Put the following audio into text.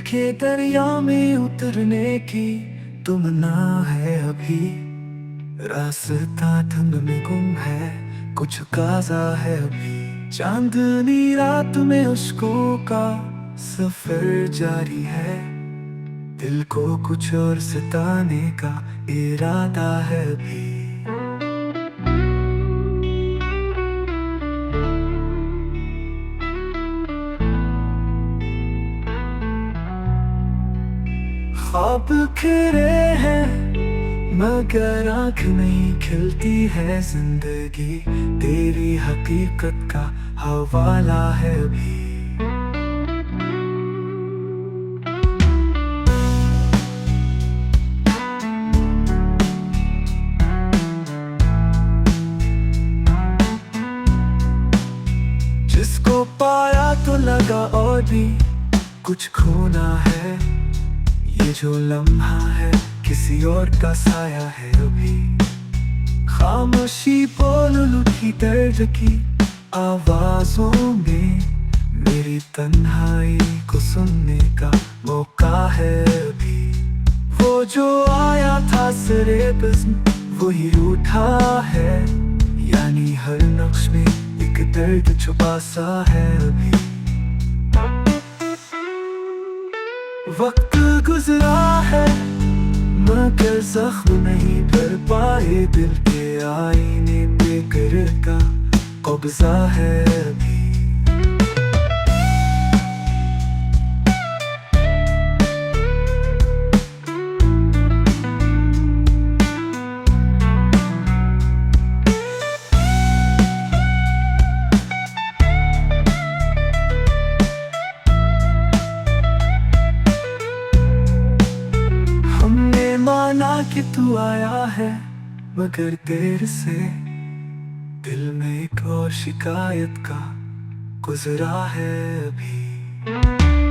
के दरिया में उतरने की तुमना है अभी। रास्ता धुंध में गुम है, कुछ काज़ा है अभी। चांदनी रात में उश्कों का सफर जारी है। दिल को कुछ और सताने का इरादा है अभी। ख्वाब खिले हैं मगर आँख नहीं खिलती है। जिंदगी तेरी हकीकत का हवाला है अभी। जिसको पाया तो लगा और भी कुछ खोना है। ये जो लम्हा है किसी और का साया है अभी। खामोशी बोल उठी दर्द की आवाजों में। मेरी तन्हाई को सुनने का मौका है अभी। वो जो आया था सिरे बज़्म वही रूठा है। यानी हर नक्श में एक दर्द छुपा सा है अभी। वक्त गुजरा है मगर जख्म नहीं भर पाए। दिल के आईने पे गिर का कब्जा है अभी। माना कि तू आया है मगर देर से। दिल में एक और शिकायत का गुजरा है अभी।